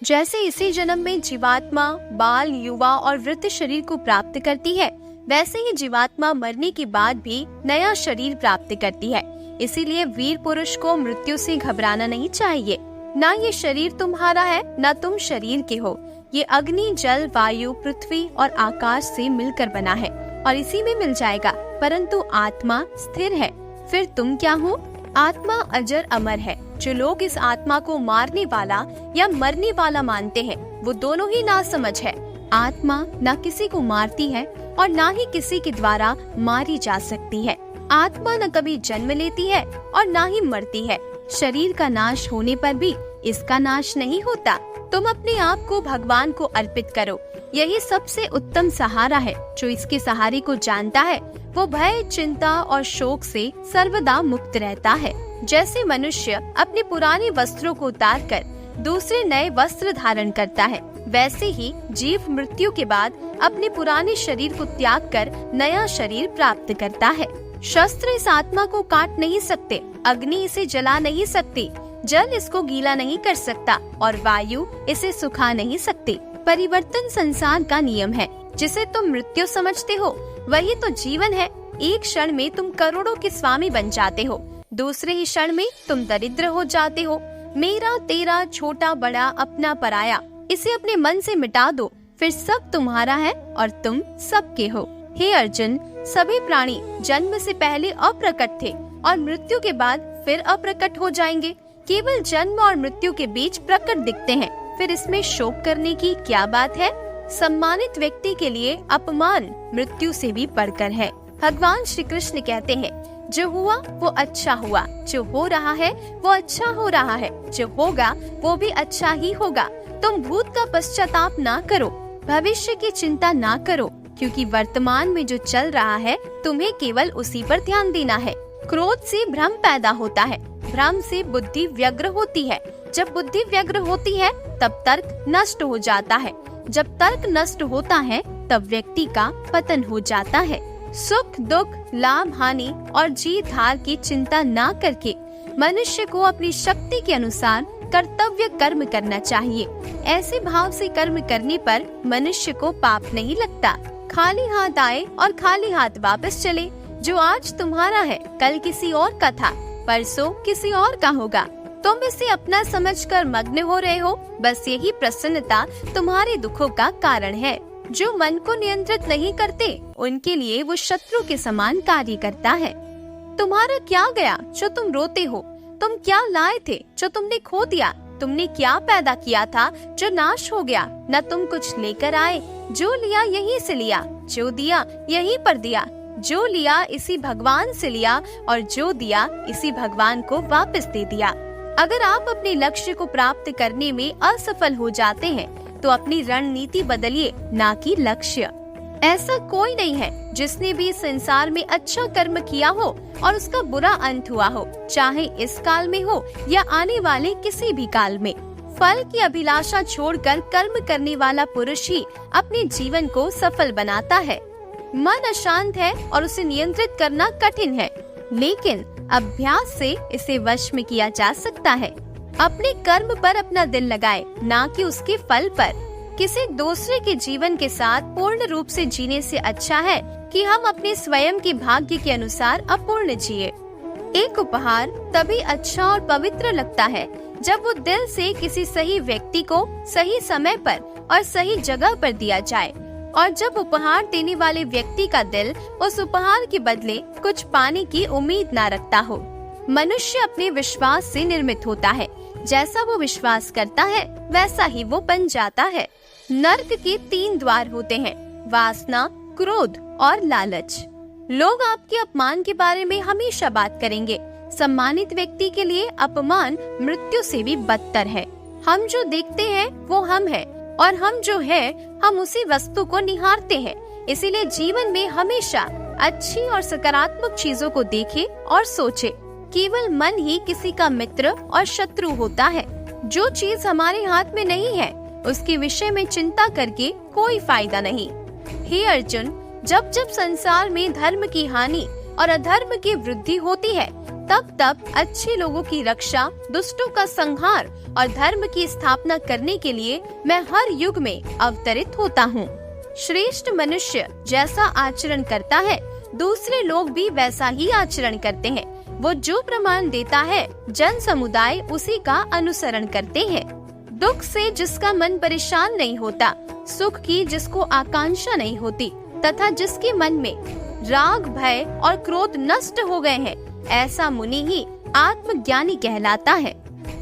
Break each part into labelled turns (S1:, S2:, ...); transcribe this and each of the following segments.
S1: जैसे इसी जन्म में जीवात्मा बाल, युवा और वृद्ध शरीर को प्राप्त करती है, वैसे ही जीवात्मा मरने के बाद भी नया शरीर प्राप्त करती है। इसीलिए वीर पुरुष को मृत्यु से घबराना नहीं चाहिए। ना ये शरीर तुम्हारा है, ना तुम शरीर के हो। ये अग्नि, जल, वायु, पृथ्वी और आकाश से मिलकर बना है और इसी में मिल जाएगा। परंतु आत्मा स्थिर है। फिर तुम क्या हो? आत्मा अजर अमर है। जो लोग इस आत्मा को मारने वाला या मरने वाला मानते हैं, वो दोनों ही नासमझ है। आत्मा न किसी को मारती है और न ही किसी के द्वारा मारी जा सकती है। आत्मा न कभी जन्म लेती है और न ही मरती है। शरीर का नाश होने पर भी इसका नाश नहीं होता। तुम अपने आप को भगवान को अर्पित करो। यही सबसे उत्तम सहारा है। जो इसके सहारे को जानता है, वो भय, चिंता और शोक से सर्वदा मुक्त रहता है। जैसे मनुष्य अपने पुराने वस्त्रों को उतार कर दूसरे नए वस्त्र धारण करता है, वैसे ही जीव मृत्यु के बाद अपने पुराने शरीर को त्याग कर नया शरीर प्राप्त करता है। शस्त्र इस आत्मा को काट नहीं सकते, अग्नि इसे जला नहीं सकती, जल इसको गीला नहीं कर सकता और वायु इसे सुखा नहीं सकती। परिवर्तन संसार का नियम है। जिसे तुम मृत्यु समझते हो, वही तो जीवन है। एक क्षण में तुम करोड़ों के स्वामी बन जाते हो, दूसरे ही क्षण में तुम दरिद्र हो जाते हो। मेरा, तेरा, छोटा, बड़ा, अपना, पराया, इसे अपने मन से मिटा दो, फिर सब तुम्हारा है और तुम सबके हो। हे अर्जुन, सभी प्राणी जन्म से पहले अप्रकट थे और मृत्यु के बाद फिर अप्रकट हो जाएंगे। केवल जन्म और मृत्यु के बीच प्रकट दिखते हैं। फिर इसमें शोक करने की क्या बात है? सम्मानित व्यक्ति के लिए अपमान मृत्यु से भी बढ़कर है। भगवान श्री कृष्ण कहते हैं, जो हुआ वो अच्छा हुआ, जो हो रहा है वो अच्छा हो रहा है, जो होगा वो भी अच्छा ही होगा। तुम भूत का पश्चाताप ना करो, भविष्य की चिंता ना करो, क्योंकि वर्तमान में जो चल रहा है तुम्हें केवल उसी पर ध्यान देना है। क्रोध से भ्रम पैदा होता है, भ्रम से बुद्धि व्यग्र होती है। जब बुद्धि व्यग्र होती है तब तर्क नष्ट हो जाता है। जब तर्क नष्ट होता है तब व्यक्ति का पतन हो जाता है। सुख, दुख, लाभ, हानि और जीत हार की चिंता ना करके मनुष्य को अपनी शक्ति के अनुसार कर्तव्य कर्म करना चाहिए। ऐसे भाव से कर्म करने पर मनुष्य को पाप नहीं लगता। खाली हाथ आए और खाली हाथ वापस चले। जो आज तुम्हारा है कल किसी और का था, परसों किसी और का होगा। तुम इसे अपना समझकर मग्न हो रहे हो। बस यही प्रसन्नता तुम्हारे दुखों का कारण है। जो मन को नियंत्रित नहीं करते, उनके लिए वो शत्रु के समान कार्य करता है। तुम्हारा क्या गया जो तुम रोते हो? तुम क्या लाए थे जो तुमने खो दिया? तुमने क्या पैदा किया था जो नाश हो गया? न तुम कुछ लेकर आए, जो लिया यहीं से लिया, जो दिया यहीं पर दिया, जो लिया इसी भगवान से लिया और जो दिया इसी भगवान को वापस दे दिया। अगर आप अपने लक्ष्य को प्राप्त करने में असफल हो जाते हैं तो अपनी रणनीति बदलिए, ना कि लक्ष्य। ऐसा कोई नहीं है जिसने भी संसार में अच्छा कर्म किया हो और उसका बुरा अंत हुआ हो, चाहे इस काल में हो या आने वाले किसी भी काल में। फल की अभिलाषा छोड़कर कर्म करने वाला पुरुष ही अपने जीवन को सफल बनाता है। मन अशांत है और उसे नियंत्रित करना कठिन है, लेकिन अभ्यास से इसे वश में किया जा सकता है। अपने कर्म पर अपना दिल लगाए, ना कि उसके फल पर। किसी दूसरे के जीवन के साथ पूर्ण रूप से जीने से अच्छा है कि हम अपने स्वयं के भाग्य के अनुसार अपूर्ण जिए। एक उपहार तभी अच्छा और पवित्र लगता है जब वो दिल से किसी सही व्यक्ति को सही समय पर और सही जगह पर दिया जाए, और जब उपहार देने वाले व्यक्ति का दिल उस उपहार के बदले कुछ पाने की उम्मीद ना रखता हो। मनुष्य अपने विश्वास से निर्मित होता है। जैसा वो विश्वास करता है वैसा ही वो बन जाता है। नर्क के 3 द्वार होते हैं, वासना, क्रोध और लालच। लोग आपके अपमान के बारे में हमेशा बात करेंगे। सम्मानित व्यक्ति के लिए अपमान मृत्यु से भी बदतर है। हम जो देखते हैं वो हम हैं, और हम जो है हम उसी वस्तु को निहारते हैं। इसीलिए जीवन में हमेशा अच्छी और सकारात्मक चीजों को देखें और सोचें। केवल मन ही किसी का मित्र और शत्रु होता है। जो चीज हमारे हाथ में नहीं है उसके विषय में चिंता करके कोई फायदा नहीं। हे अर्जुन, जब जब संसार में धर्म की हानि और अधर्म की वृद्धि होती है, तब अच्छे लोगों की रक्षा, दुष्टों का संहार और धर्म की स्थापना करने के लिए मैं हर युग में अवतरित होता हूँ। श्रेष्ठ मनुष्य जैसा आचरण करता है, दूसरे लोग भी वैसा ही आचरण करते हैं। वो जो प्रमाण देता है, जन समुदाय उसी का अनुसरण करते हैं। दुख से जिसका मन परेशान नहीं होता, सुख की जिसको आकांक्षा नहीं होती तथा जिसके मन में राग, भय और क्रोध नष्ट हो गए हैं, ऐसा मुनि ही आत्मज्ञानी कहलाता है।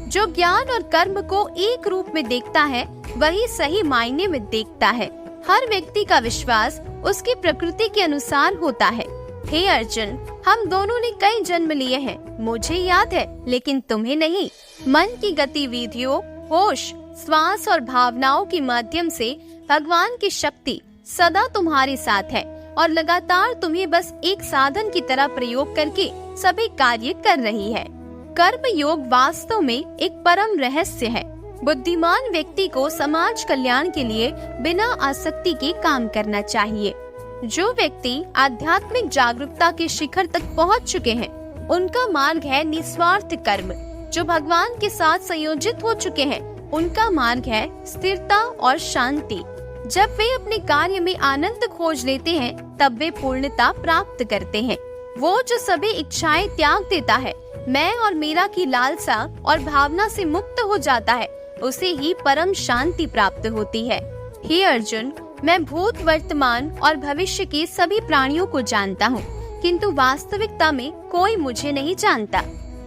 S1: जो ज्ञान और कर्म को एक रूप में देखता है, वही सही मायने में देखता है। हर व्यक्ति का विश्वास उसकी प्रकृति के अनुसार होता है। हे अर्जुन, हम दोनों ने कई जन्म लिए हैं, मुझे याद है, लेकिन तुम्हें नहीं। मन की गतिविधियों, होश, श्वास और भावनाओं के माध्यम से भगवान की शक्ति सदा तुम्हारे साथ है और लगातार तुम्हें बस एक साधन की तरह प्रयोग करके सभी कार्य कर रही है। कर्म योग वास्तव में एक परम रहस्य है। बुद्धिमान व्यक्ति को समाज कल्याण के लिए बिना आसक्ति के काम करना चाहिए। जो व्यक्ति आध्यात्मिक जागरूकता के शिखर तक पहुंच चुके हैं, उनका मार्ग है निस्वार्थ कर्म। जो भगवान के साथ संयोजित हो चुके हैं, उनका मार्ग है स्थिरता और शांति। जब वे अपने कार्य में आनंद खोज लेते हैं, तब वे पूर्णता प्राप्त करते हैं। वो जो सभी इच्छाएं त्याग देता है, मैं और मेरा की लालसा और भावना से मुक्त हो जाता है, उसे ही परम शांति प्राप्त होती है। हे अर्जुन, मैं भूत, वर्तमान और भविष्य के सभी प्राणियों को जानता हूँ, किंतु वास्तविकता में कोई मुझे नहीं जानता।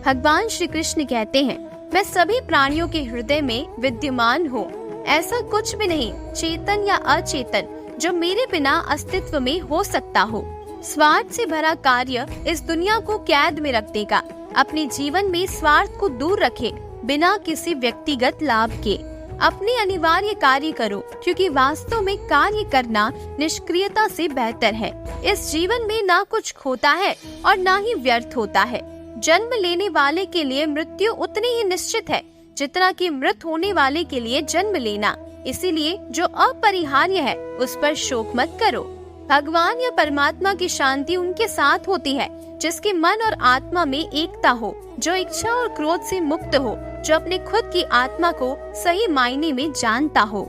S1: भगवान श्री कृष्ण कहते हैं, मैं सभी प्राणियों के हृदय में विद्यमान हूँ। ऐसा कुछ भी नहीं, चेतन या अचेतन, जो मेरे बिना अस्तित्व में हो सकता हो। स्वार्थ से भरा कार्य इस दुनिया को कैद में रख देगा। अपने जीवन में स्वार्थ को दूर रखे, बिना किसी व्यक्तिगत लाभ के। अपने अनिवार्य कार्य करो, क्योंकि वास्तव में कार्य करना निष्क्रियता से बेहतर है। इस जीवन में ना कुछ खोता है और ना ही व्यर्थ होता है। जन्म लेने वाले के लिए मृत्यु उतनी ही निश्चित है जितना कि मृत होने वाले के लिए जन्म लेना। इसीलिए जो अपरिहार्य है, उस पर शोक मत करो। भगवान या परमात्मा की शांति उनके साथ होती है जिसके मन और आत्मा में एकता हो, जो इच्छा और क्रोध से मुक्त हो, जो अपने खुद की आत्मा को सही मायने में जानता हो।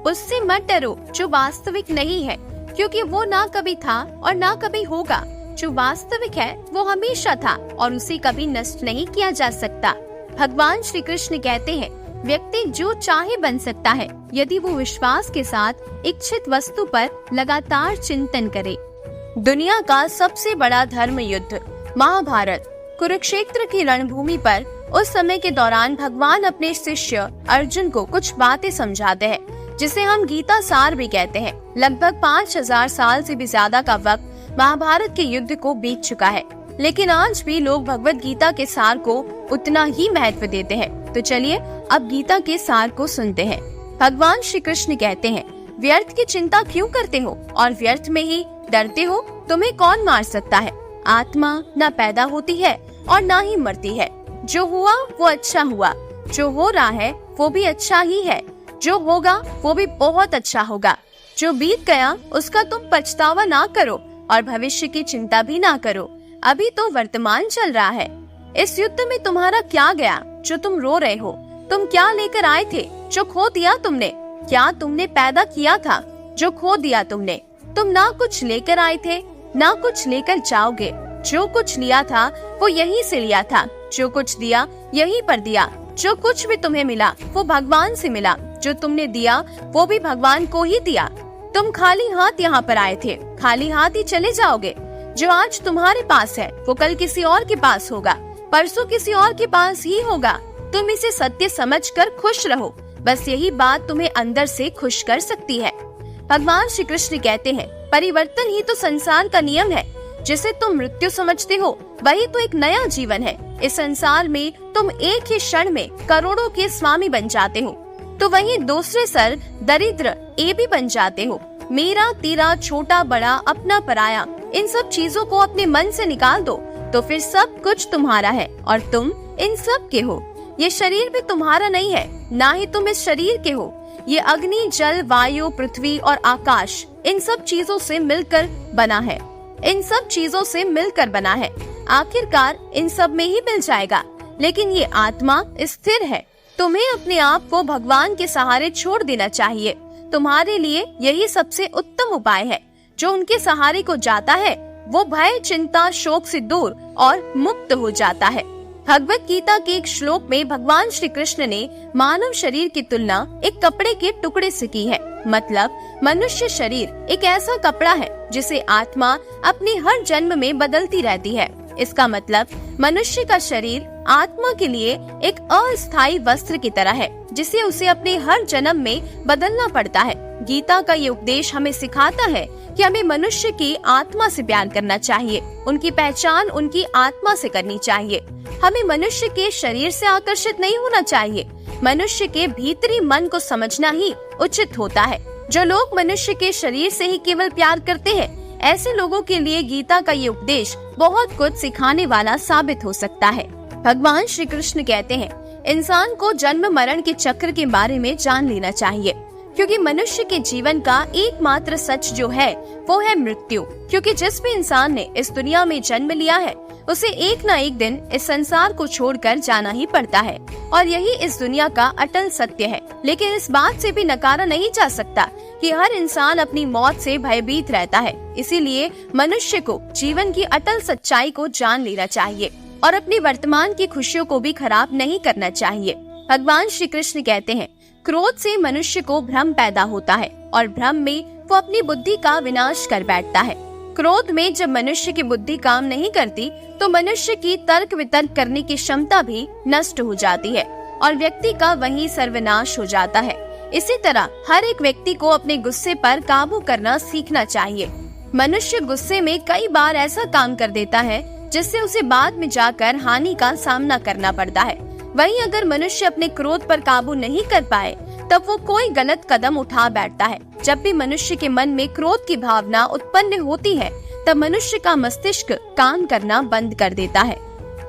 S1: उससे मत डरो जो वास्तविक नहीं है, क्योंकि वो ना कभी था और ना कभी होगा। जो वास्तविक है वो हमेशा था और उसे कभी नष्ट नहीं किया जा सकता। भगवान श्री कृष्ण कहते हैं, व्यक्ति जो चाहे बन सकता है, यदि वो विश्वास के साथ इच्छित वस्तु पर लगातार चिंतन करे। दुनिया का सबसे बड़ा धर्म युद्ध महाभारत कुरुक्षेत्र की रणभूमि पर उस समय के दौरान भगवान अपने शिष्य अर्जुन को कुछ बातें समझाते हैं, जिसे हम गीता सार भी कहते हैं। लगभग 5000 साल से भी ज्यादा का वक्त महाभारत के युद्ध को बीत चुका है, लेकिन आज भी लोग भगवत गीता के सार को उतना ही महत्व देते हैं। तो चलिए अब गीता के सार को सुनते हैं। भगवान श्री कृष्ण कहते हैं, व्यर्थ की चिंता क्यों करते हो और व्यर्थ में ही डरते हो? तुम्हें कौन मार सकता है? आत्मा न पैदा होती है और न ही मरती है। जो हुआ वो अच्छा हुआ, जो हो रहा है वो भी अच्छा ही है, जो होगा वो भी बहुत अच्छा होगा। जो बीत गया उसका तुम पछतावा ना करो और भविष्य की चिंता भी ना करो। अभी तो वर्तमान चल रहा है। इस युद्ध में तुम्हारा क्या गया जो तुम रो रहे हो? तुम क्या लेकर आए थे जो खो दिया तुमने? क्या तुमने पैदा किया था जो खो दिया तुमने? तुम ना कुछ लेकर आए थे, ना कुछ लेकर जाओगे। जो कुछ लिया था वो यहीं से लिया था, जो कुछ दिया यहीं पर दिया। जो कुछ भी तुम्हें मिला वो भगवान से मिला, जो तुमने दिया वो भी भगवान को ही दिया। तुम खाली हाथ यहाँ पर आए थे, खाली हाथ ही चले जाओगे। जो आज तुम्हारे पास है वो कल किसी और के पास होगा, परसों किसी और के पास ही होगा। तुम इसे सत्य समझकर खुश रहो, बस यही बात तुम्हें अंदर से खुश कर सकती है। भगवान श्री कृष्ण कहते हैं, परिवर्तन ही तो संसार का नियम है। जिसे तुम मृत्यु समझते हो वही तो एक नया जीवन है। इस संसार में तुम एक ही क्षण में करोड़ों के स्वामी बन जाते हो, तो वहीं दूसरे सर दरिद्र ए भी बन जाते हो। मेरा तेरा, छोटा बड़ा, अपना पराया, इन सब चीजों को अपने मन से निकाल दो, तो फिर सब कुछ तुम्हारा है और तुम इन सब के हो। ये शरीर भी तुम्हारा नहीं है, ना ही तुम इस शरीर के हो। ये अग्नि, जल, वायु, पृथ्वी और आकाश, इन सब चीजों से मिलकर बना है। इन सब चीजों से मिलकर बना है, आखिरकार इन सब में ही मिल जाएगा। लेकिन ये आत्मा स्थिर है। तुम्हें अपने आप को भगवान के सहारे छोड़ देना चाहिए। तुम्हारे लिए यही सबसे उत्तम उपाय है। जो उनके सहारे को जाता है वो भय, चिंता, शोक से दूर और मुक्त हो जाता है। भगवत गीता के एक श्लोक में भगवान श्री कृष्ण ने मानव शरीर की तुलना एक कपड़े के टुकड़े से की है। मतलब मनुष्य शरीर एक ऐसा कपड़ा है जिसे आत्मा अपने हर जन्म में बदलती रहती है। इसका मतलब मनुष्य का शरीर आत्मा के लिए एक अस्थायी वस्त्र की तरह है जिसे उसे अपने हर जन्म में बदलना पड़ता है। गीता का ये उपदेश हमें सिखाता है कि हमें मनुष्य की आत्मा से प्यार करना चाहिए। उनकी पहचान उनकी आत्मा से करनी चाहिए। हमें मनुष्य के शरीर से आकर्षित नहीं होना चाहिए। मनुष्य के भीतरी मन को समझना ही उचित होता है। जो लोग मनुष्य के शरीर से ही केवल प्यार करते हैं, ऐसे लोगों के लिए गीता का ये उपदेश बहुत कुछ सिखाने वाला साबित हो सकता है। भगवान श्री कृष्ण कहते हैं, इंसान को जन्म मरण के चक्र के बारे में जान लेना चाहिए, क्योंकि मनुष्य के जीवन का एकमात्र सच जो है वो है मृत्यु। क्योंकि जिस भी इंसान ने इस दुनिया में जन्म लिया है उसे एक न एक दिन इस संसार को छोड़कर जाना ही पड़ता है और यही इस दुनिया का अटल सत्य है। लेकिन इस बात से भी नकारा नहीं जा सकता कि हर इंसान अपनी मौत से भयभीत रहता है। इसीलिए मनुष्य को जीवन की अटल सच्चाई को जान लेना चाहिए और अपनी वर्तमान की खुशियों को भी खराब नहीं करना चाहिए। भगवान श्री कृष्ण कहते हैं, क्रोध से मनुष्य को भ्रम पैदा होता है और भ्रम में वो अपनी बुद्धि का विनाश कर बैठता है। क्रोध में जब मनुष्य की बुद्धि काम नहीं करती तो मनुष्य की तर्क वितर्क करने की क्षमता भी नष्ट हो जाती है और व्यक्ति का वहीं सर्वनाश हो जाता है। इसी तरह हर एक व्यक्ति को अपने गुस्से पर काबू करना सीखना चाहिए। मनुष्य गुस्से में कई बार ऐसा काम कर देता है जिससे उसे बाद में जाकर हानि का सामना करना पड़ता है। वहीं अगर मनुष्य अपने क्रोध पर काबू नहीं कर पाए तब वो कोई गलत कदम उठा बैठता है। जब भी मनुष्य के मन में क्रोध की भावना उत्पन्न होती है तब मनुष्य का मस्तिष्क काम करना बंद कर देता है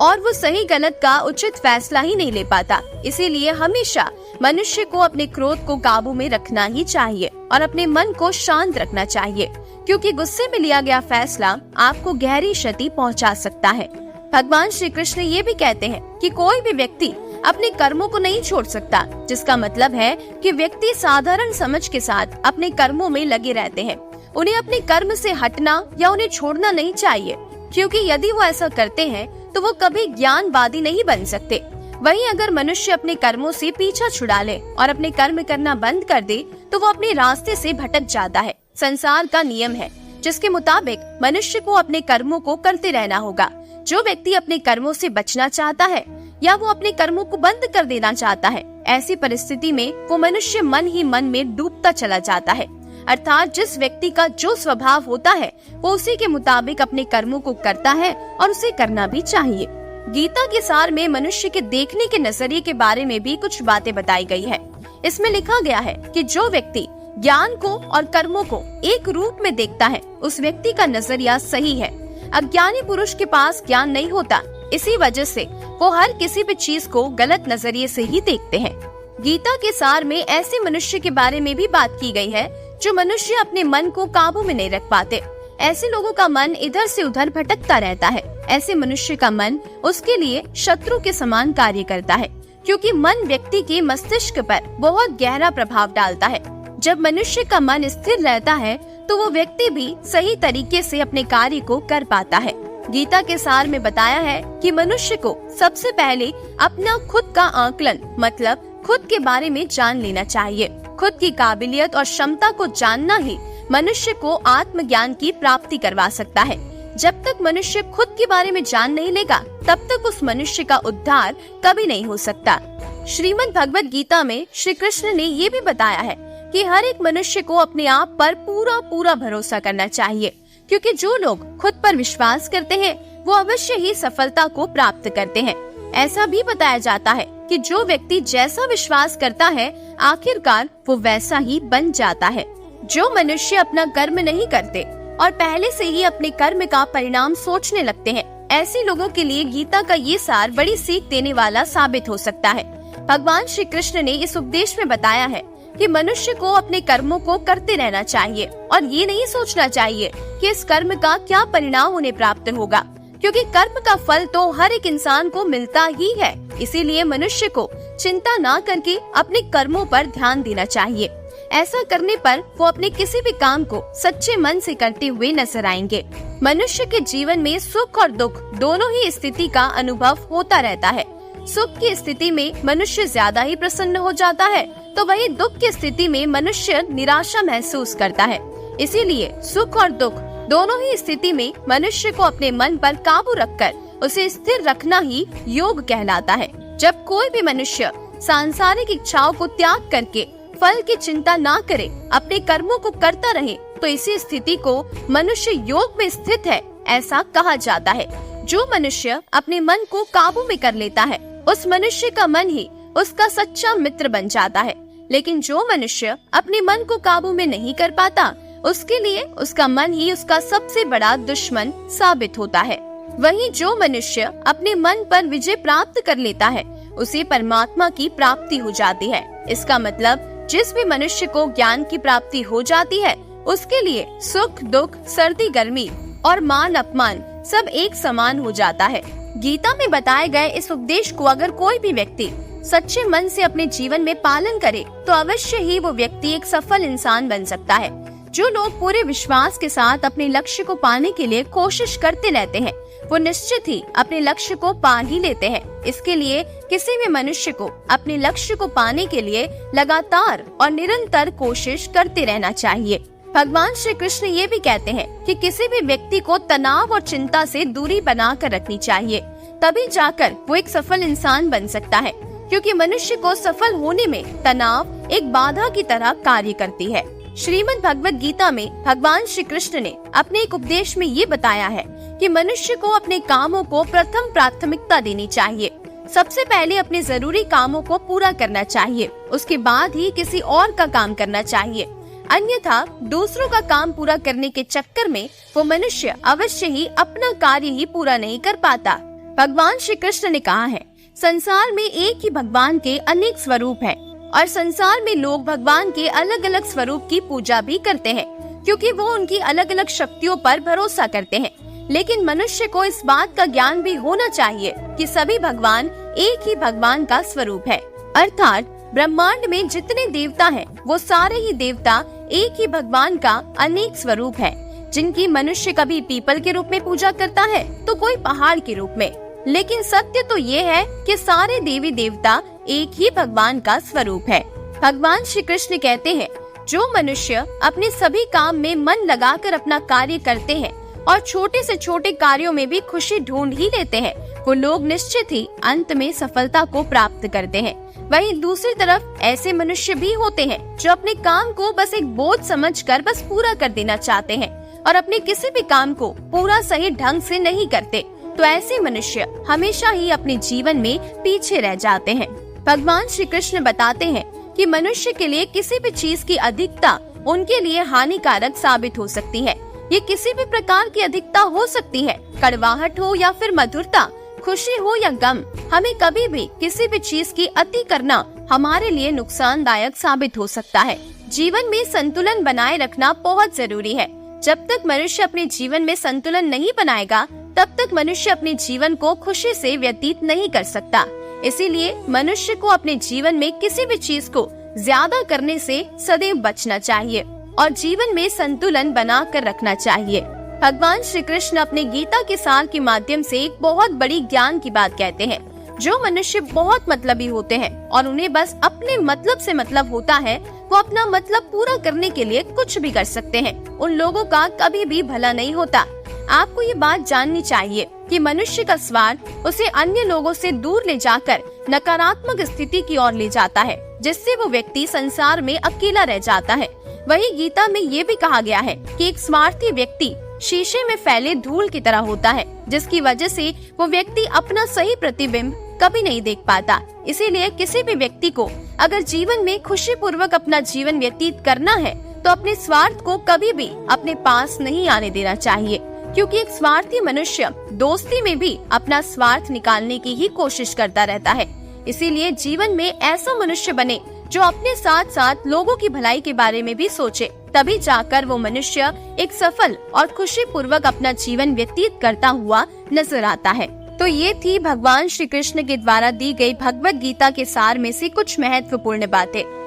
S1: और वो सही गलत का उचित फैसला ही नहीं ले पाता। इसीलिए हमेशा मनुष्य को अपने क्रोध को काबू में रखना ही चाहिए और अपने मन को शांत रखना चाहिए, क्योंकि गुस्से में लिया गया फैसला आपको गहरी क्षति पहुंचा सकता है। भगवान श्री कृष्ण ये भी कहते हैं कि कोई भी व्यक्ति अपने कर्मों को नहीं छोड़ सकता, जिसका मतलब है कि व्यक्ति साधारण समझ के साथ अपने कर्मों में लगे रहते हैं। उन्हें अपने कर्म से हटना या उन्हें छोड़ना नहीं चाहिए, क्योंकि यदि वो ऐसा करते हैं तो वो कभी ज्ञानवादी नहीं बन सकते। वहीं अगर मनुष्य अपने कर्मों से पीछा छुड़ा ले और अपने कर्म करना बंद कर दे तो वो अपने रास्ते से भटक जाता है। संसार का नियम है जिसके मुताबिक मनुष्य को अपने कर्मों को करते रहना होगा। जो व्यक्ति अपने कर्मों से बचना चाहता है या वो अपने कर्मों को बंद कर देना चाहता है, ऐसी परिस्थिति में वो मनुष्य मन ही मन में डूबता चला जाता है। अर्थात जिस व्यक्ति का जो स्वभाव होता है वो उसी के मुताबिक अपने कर्मों को करता है और उसे करना भी चाहिए। गीता के सार में मनुष्य के देखने के नजरिए के बारे में भी कुछ बातें बताई गई है। इसमें लिखा गया है कि जो व्यक्ति ज्ञान को और कर्मों को एक रूप में देखता है उस व्यक्ति का नजरिया सही है। अज्ञानी पुरुष के पास ज्ञान नहीं होता, इसी वजह से वो हर किसी भी चीज को गलत नजरिए से ही देखते हैं। गीता के सार में ऐसे मनुष्य के बारे में भी बात की गई है जो मनुष्य अपने मन को काबू में नहीं रख पाते। ऐसे लोगों का मन इधर से उधर भटकता रहता है। ऐसे मनुष्य का मन उसके लिए शत्रु के समान कार्य करता है, क्योंकि मन व्यक्ति के मस्तिष्क पर बहुत गहरा प्रभाव डालता है। जब मनुष्य का मन स्थिर रहता है तो वो व्यक्ति भी सही तरीके से अपने कार्य को कर पाता है। गीता के सार में बताया है कि मनुष्य को सबसे पहले अपना खुद का आकलन मतलब खुद के बारे में जान लेना चाहिए। खुद की काबिलियत और क्षमता को जानना ही मनुष्य को आत्मज्ञान की प्राप्ति करवा सकता है। जब तक मनुष्य खुद के बारे में जान नहीं लेगा तब तक उस मनुष्य का उद्धार कभी नहीं हो सकता। श्रीमद् भगवत गीता में श्री कृष्ण ने ये भी बताया है कि हर एक मनुष्य को अपने आप पर पूरा पूरा भरोसा करना चाहिए, क्योंकि जो लोग खुद पर विश्वास करते हैं वो अवश्य ही सफलता को प्राप्त करते हैं। ऐसा भी बताया जाता है कि जो व्यक्ति जैसा विश्वास करता है आखिरकार वो वैसा ही बन जाता है। जो मनुष्य अपना कर्म नहीं करते और पहले से ही अपने कर्म का परिणाम सोचने लगते हैं, ऐसे लोगों के लिए गीता का ये सार बड़ी सीख देने वाला साबित हो सकता है। भगवान श्री कृष्ण ने इस उपदेश में बताया है, कि मनुष्य को अपने कर्मों को करते रहना चाहिए और ये नहीं सोचना चाहिए कि इस कर्म का क्या परिणाम उन्हें प्राप्त होगा, क्योंकि कर्म का फल तो हर एक इंसान को मिलता ही है। इसीलिए मनुष्य को चिंता ना करके अपने कर्मों पर ध्यान देना चाहिए। ऐसा करने पर वो अपने किसी भी काम को सच्चे मन से करते हुए नजर आएंगे। मनुष्य के जीवन में सुख और दुख दोनों ही स्थिति का अनुभव होता रहता है। सुख की स्थिति में मनुष्य ज्यादा ही प्रसन्न हो जाता है, तो वही दुख की स्थिति में मनुष्य निराशा महसूस करता है। इसीलिए सुख और दुख दोनों ही स्थिति में मनुष्य को अपने मन पर काबू रखकर उसे स्थिर रखना ही योग कहलाता है। जब कोई भी मनुष्य सांसारिक इच्छाओं को त्याग करके फल की चिंता ना करे, अपने कर्मों को करता रहे, तो इसी स्थिति को मनुष्य योग में स्थित है ऐसा कहा जाता है। जो मनुष्य अपने मन को काबू में कर लेता है, उस मनुष्य का मन ही उसका सच्चा मित्र बन जाता है। लेकिन जो मनुष्य अपने मन को काबू में नहीं कर पाता, उसके लिए उसका मन ही उसका सबसे बड़ा दुश्मन साबित होता है। वहीं जो मनुष्य अपने मन पर विजय प्राप्त कर लेता है, उसे परमात्मा की प्राप्ति हो जाती है। इसका मतलब जिस भी मनुष्य को ज्ञान की प्राप्ति हो जाती है, उसके लिए सुख दुख, सर्दी गर्मी और मान अपमान सब एक समान हो जाता है। गीता में बताए गए इस उपदेश को अगर कोई भी व्यक्ति सच्चे मन से अपने जीवन में पालन करे, तो अवश्य ही वो व्यक्ति एक सफल इंसान बन सकता है। जो लोग पूरे विश्वास के साथ अपने लक्ष्य को पाने के लिए कोशिश करते रहते हैं, वो निश्चित ही अपने लक्ष्य को पा ही लेते हैं। इसके लिए किसी भी मनुष्य को अपने लक्ष्य को पाने के लिए लगातार और निरंतर कोशिश करते रहना चाहिए। भगवान श्री कृष्ण ये भी कहते हैं कि किसी भी व्यक्ति को तनाव और चिंता से दूरी बना कर रखनी चाहिए, तभी जाकर वो एक सफल इंसान बन सकता है। क्योंकि मनुष्य को सफल होने में तनाव एक बाधा की तरह कार्य करती है। श्रीमद् भगवद गीता में भगवान श्री कृष्ण ने अपने एक उपदेश में ये बताया है कि मनुष्य को अपने कामों को प्रथम प्राथमिकता देनी चाहिए। सबसे पहले अपने जरूरी कामों को पूरा करना चाहिए, उसके बाद ही किसी और का काम करना चाहिए। अन्यथा दूसरों का काम पूरा करने के चक्कर में वो मनुष्य अवश्य ही अपना कार्य ही पूरा नहीं कर पाता। भगवान श्री कृष्ण ने कहा है, संसार में एक ही भगवान के अनेक स्वरूप हैं और संसार में लोग भगवान के अलग अलग स्वरूप की पूजा भी करते हैं, क्योंकि वो उनकी अलग अलग शक्तियों पर भरोसा करते हैं। लेकिन मनुष्य को इस बात का ज्ञान भी होना चाहिए कि सभी भगवान एक ही भगवान का स्वरूप है, अर्थात ब्रह्मांड में जितने देवता हैं, वो सारे ही देवता एक ही भगवान का अनेक स्वरूप है, जिनकी मनुष्य कभी पीपल के रूप में पूजा करता है तो कोई पहाड़ के रूप में। लेकिन सत्य तो ये है कि सारे देवी देवता एक ही भगवान का स्वरूप है। भगवान श्री कृष्ण कहते हैं, जो मनुष्य अपने सभी काम में मन लगाकर अपना कार्य करते हैं और छोटे से छोटे कार्यों में भी खुशी ढूंढ ही लेते हैं, वो लोग निश्चित ही अंत में सफलता को प्राप्त करते हैं। वहीं दूसरी तरफ ऐसे मनुष्य भी होते हैं जो अपने काम को बस एक बोझ समझकर बस पूरा कर देना चाहते हैं और अपने किसी भी काम को पूरा सही ढंग से नहीं करते, तो ऐसे मनुष्य हमेशा ही अपने जीवन में पीछे रह जाते हैं। भगवान श्री कृष्ण बताते हैं कि मनुष्य के लिए किसी भी चीज की अधिकता उनके लिए हानिकारक साबित हो सकती है। ये किसी भी प्रकार की अधिकता हो सकती है, कड़वाहट हो या फिर मधुरता, खुशी हो या गम। हमें कभी भी किसी भी चीज की अति करना हमारे लिए नुकसानदायक साबित हो सकता है। जीवन में संतुलन बनाए रखना बहुत जरूरी है। जब तक मनुष्य अपने जीवन में संतुलन नहीं बनाएगा, तब तक मनुष्य अपने जीवन को खुशी से व्यतीत नहीं कर सकता। इसीलिए मनुष्य को अपने जीवन में किसी भी चीज को ज्यादा करने से सदैव बचना चाहिए और जीवन में संतुलन बना कर रखना चाहिए। भगवान श्री कृष्ण अपने गीता के सार के माध्यम से एक बहुत बड़ी ज्ञान की बात कहते हैं। जो मनुष्य बहुत मतलबी होते हैं और उन्हें बस अपने मतलब से मतलब होता है, वो अपना मतलब पूरा करने के लिए कुछ भी कर सकते हैं। उन लोगों का कभी भी भला नहीं होता। आपको ये बात जाननी चाहिए कि मनुष्य का स्वार्थ उसे अन्य लोगों से दूर ले जाकर नकारात्मक स्थिति की ओर ले जाता है, जिससे वो व्यक्ति संसार में अकेला रह जाता है। वही गीता में ये भी कहा गया है कि एक स्वार्थी व्यक्ति शीशे में फैले धूल की तरह होता है, जिसकी वजह से वो व्यक्ति अपना सही प्रतिबिंब कभी नहीं देख पाता। इसीलिए किसी भी व्यक्ति को अगर जीवन में खुशी पूर्वक अपना जीवन व्यतीत करना है, तो अपने स्वार्थ को कभी भी अपने पास नहीं आने देना चाहिए, क्योंकि एक स्वार्थी मनुष्य दोस्ती में भी अपना स्वार्थ निकालने की ही कोशिश करता रहता है। इसीलिए जीवन में ऐसा मनुष्य बने जो अपने साथ साथ लोगों की भलाई के बारे में भी सोचे। तभी जाकर वो मनुष्य एक सफल और खुशी पूर्वक अपना जीवन व्यतीत करता हुआ नजर आता है। तो ये थी भगवान श्री कृष्ण के द्वारा दी गई भगवत गीता के सार में से कुछ महत्वपूर्ण बातें।